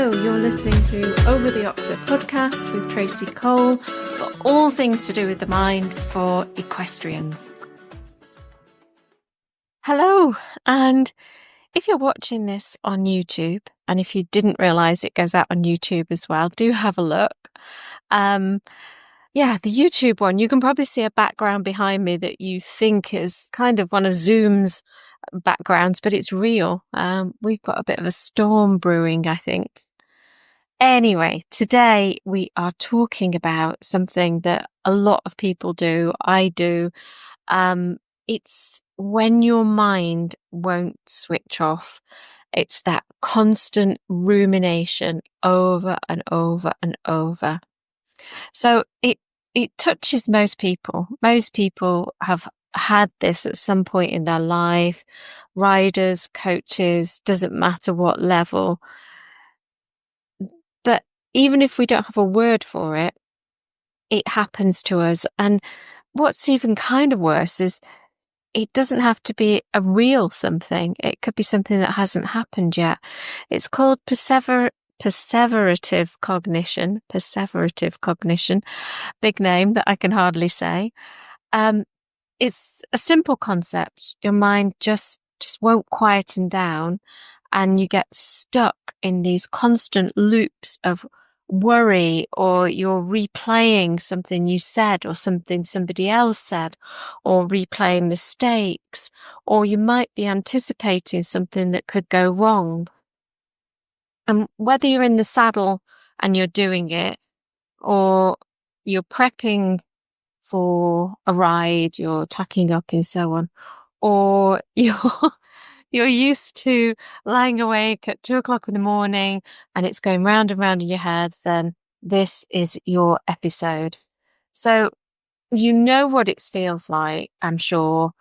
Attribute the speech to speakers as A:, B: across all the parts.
A: Hello, you're listening to Over the Oxer podcast with Tracy Cole for all things to do with the mind for equestrians. Hello, and if you're watching this on YouTube, and if you didn't realise it goes out on YouTube as well, do have a look. The YouTube one, you can probably see a background behind me that you think is kind of one of Zoom's backgrounds, but it's real. We've got a bit of a storm brewing, I think. Anyway, today we are talking about something that a lot of people do. I do. It's when your mind won't switch off. It's that constant rumination over and over and over. So it touches most people. Most people have had this at some point in their life. Riders, coaches, doesn't matter what level. But even if we don't have a word for it, it happens to us. And what's even kind of worse is it doesn't have to be a real something. It could be something that hasn't happened yet. It's called perseverative cognition. Perseverative cognition. Big name that I can hardly say. It's a simple concept. Your mind just won't quieten down, and you get stuck in these constant loops of worry, or you're replaying something you said or something somebody else said, or replaying mistakes, or you might be anticipating something that could go wrong. And whether you're in the saddle and you're doing it, or you're prepping for a ride, you're tucking up and so on, or you're used to lying awake at 2:00 in the morning and it's going round and round in your head, then this is your episode. So you know what it feels like, I'm sure.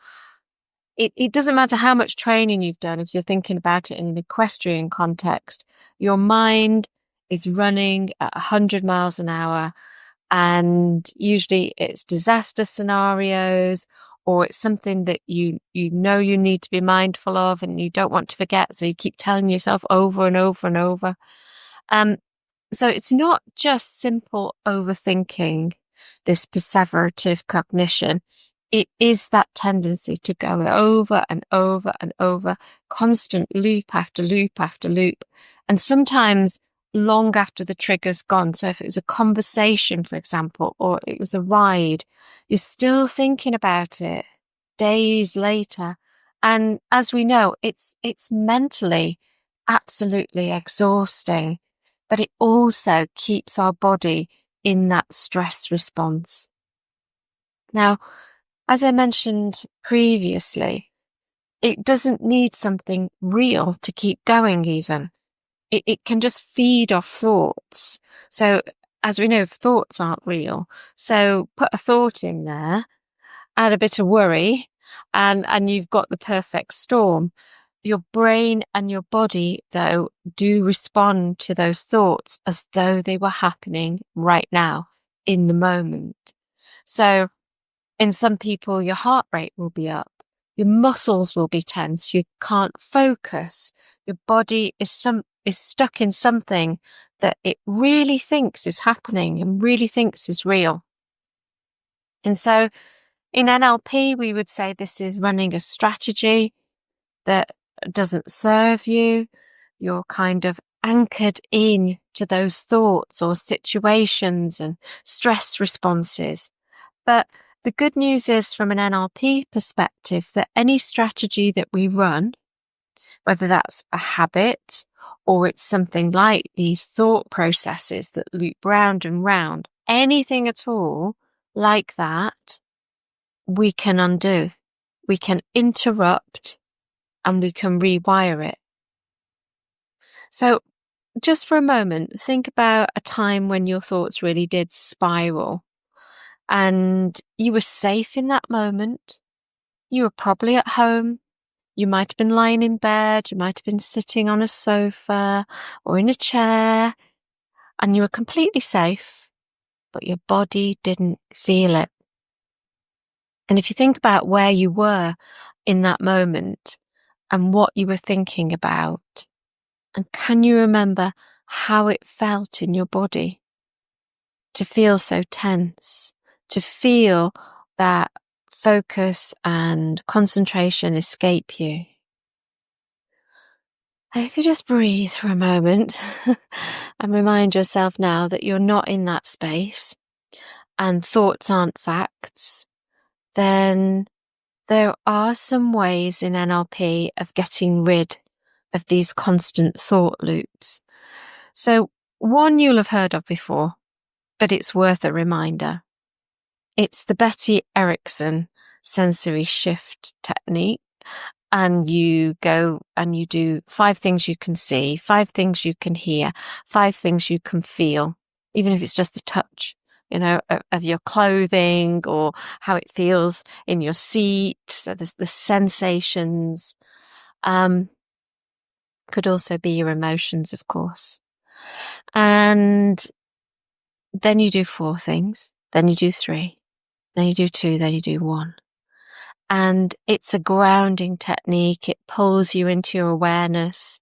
A: It doesn't matter how much training you've done if you're thinking about it in an equestrian context. Your mind is running at 100 miles an hour. And usually it's disaster scenarios, or it's something that you know you need to be mindful of and you don't want to forget. So you keep telling yourself over and over and over. So it's not just simple overthinking, this perseverative cognition. It is that tendency to go over and over and over, constant loop after loop after loop. And sometimes long after the trigger's gone. So if it was a conversation, for example, or it was a ride, you're still thinking about it days later. And as we know, it's mentally absolutely exhausting, but it also keeps our body in that stress response. Now, as I mentioned previously, it doesn't need something real to keep going even. It can just feed off thoughts. So as we know, thoughts aren't real. So put a thought in there, add a bit of worry, and you've got the perfect storm. Your brain and your body, though, do respond to those thoughts as though they were happening right now, in the moment. So in some people, your heart rate will be up. Your muscles will be tense. You can't focus. Your body is stuck in something that it really thinks is happening and really thinks is real. And so in NLP, we would say this is running a strategy that doesn't serve you. You're kind of anchored in to those thoughts or situations and stress responses. But the good news is, from an NLP perspective, that any strategy that we run, whether that's a habit or it's something like these thought processes that loop round and round, anything at all like that, we can undo. We can interrupt and we can rewire it. So just for a moment, think about a time when your thoughts really did spiral. And you were safe in that moment. You were probably at home. You might have been lying in bed. You might have been sitting on a sofa or in a chair, and you were completely safe, but your body didn't feel it. And if you think about where you were in that moment and what you were thinking about, and can you remember how it felt in your body to feel so tense, to feel that focus and concentration escape you. And if you just breathe for a moment and remind yourself now that you're not in that space and thoughts aren't facts, then there are some ways in NLP of getting rid of these constant thought loops. So one you'll have heard of before, but it's worth a reminder. It's the Betty Erickson sensory shift technique. And you go and you do 5 things you can see, 5 things you can hear, 5 things you can feel, even if it's just a touch, of your clothing or how it feels in your seat. So there's the sensations. Could also be your emotions, of course. And then you do 4 things, then you do 3, then you do 2, then you do 1. And it's a grounding technique. It pulls you into your awareness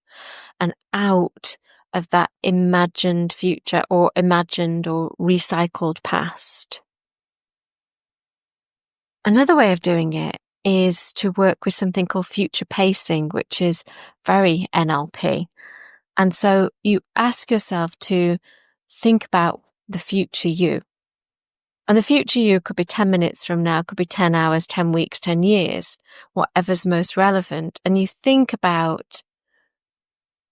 A: and out of that imagined future or imagined or recycled past. Another way of doing it is to work with something called future pacing, which is very NLP. And so you ask yourself to think about the future you. And the future you could be 10 minutes from now, could be 10 hours, 10 weeks, 10 years, whatever's most relevant. And you think about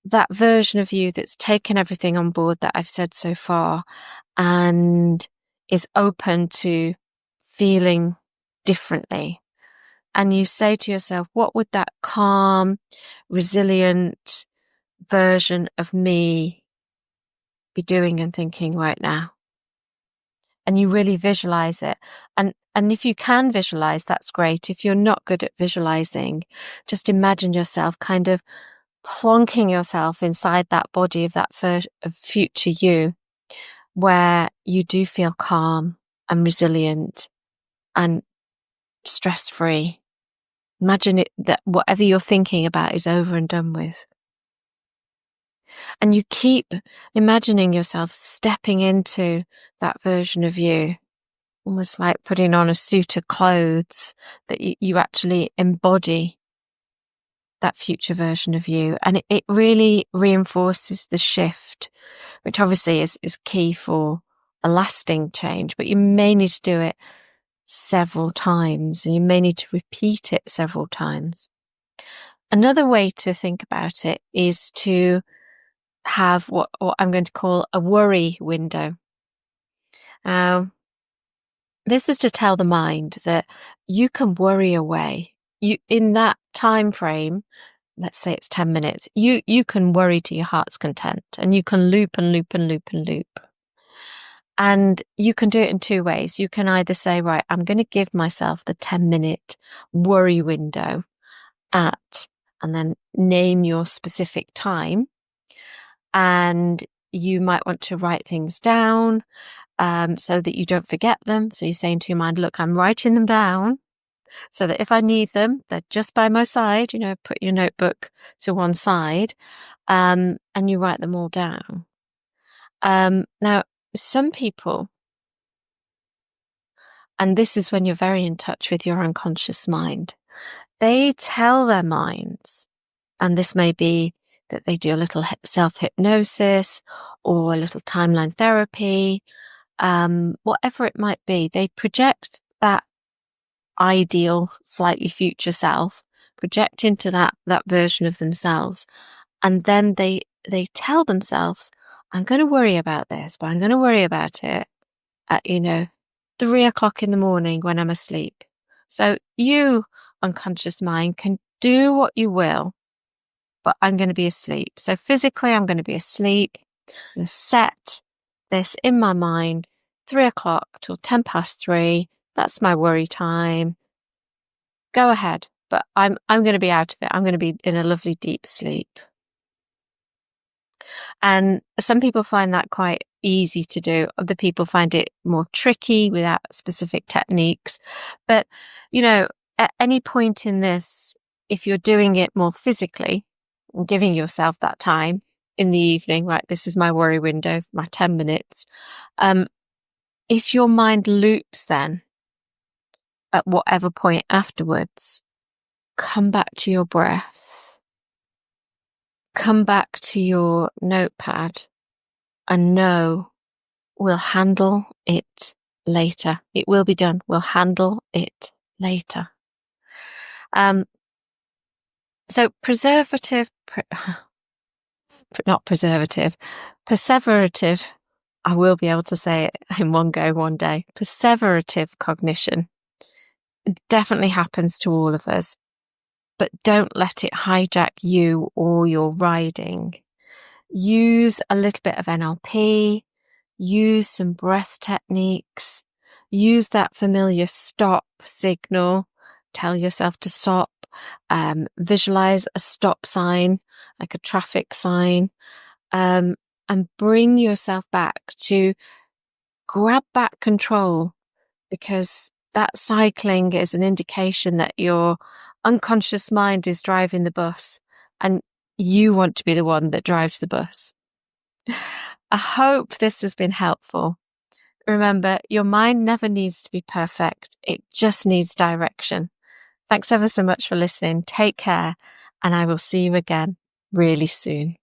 A: that version of you that's taken everything on board that I've said so far and is open to feeling differently. And you say to yourself, what would that calm, resilient version of me be doing and thinking right now? And you really visualize it. And if you can visualize, that's great. If you're not good at visualizing, just imagine yourself kind of plonking yourself inside that body of that of future you, where you do feel calm and resilient and stress-free. Imagine it that whatever you're thinking about is over and done with. And you keep imagining yourself stepping into that version of you, almost like putting on a suit of clothes that you actually embody that future version of you. And it really reinforces the shift, which obviously is key for a lasting change, but you may need to do it several times and you may need to repeat it several times. Another way to think about it is to have what I'm going to call a worry window. Now, this is to tell the mind that you can worry away. You, in that time frame, let's say it's 10 minutes, you can worry to your heart's content and you can loop and loop and loop and loop. And you can do it in 2 ways. You can either say, right, I'm going to give myself the 10-minute worry window and then name your specific time. And you might want to write things down so that you don't forget them. So you're saying to your mind, look, I'm writing them down so that if I need them, they're just by my side. Put your notebook to one side and you write them all down. Now, some people, and this is when you're very in touch with your unconscious mind, they tell their minds, and this may be that they do a little self-hypnosis or a little timeline therapy, whatever it might be, they project that ideal, slightly future self, project into that version of themselves, and then they tell themselves, I'm going to worry about this, but I'm going to worry about it at 3:00 in the morning when I'm asleep. So you, unconscious mind, can do what you will, but I'm going to be asleep. So physically, I'm going to be asleep. I'm going to set this in my mind, 3:00 till 3:10. That's my worry time. Go ahead, but I'm going to be out of it. I'm going to be in a lovely deep sleep. And some people find that quite easy to do. Other people find it more tricky without specific techniques. But, at any point in this, if you're doing it more physically, giving yourself that time, in the evening, right, this is my worry window, my 10 minutes. If your mind loops then at whatever point afterwards, come back to your breath, come back to your notepad, and know we'll handle it later. It will be done. We'll handle it later. So perseverative, I will be able to say it in one go one day. Perseverative cognition definitely happens to all of us, but don't let it hijack you or your riding. Use a little bit of NLP, use some breath techniques, use that familiar stop signal, tell yourself to stop, visualize a stop sign, like a traffic sign, and bring yourself back to grab back control, because that cycling is an indication that your unconscious mind is driving the bus and you want to be the one that drives the bus. I hope this has been helpful. Remember, your mind never needs to be perfect. It just needs direction. Thanks ever so much for listening. Take care, and I will see you again really soon.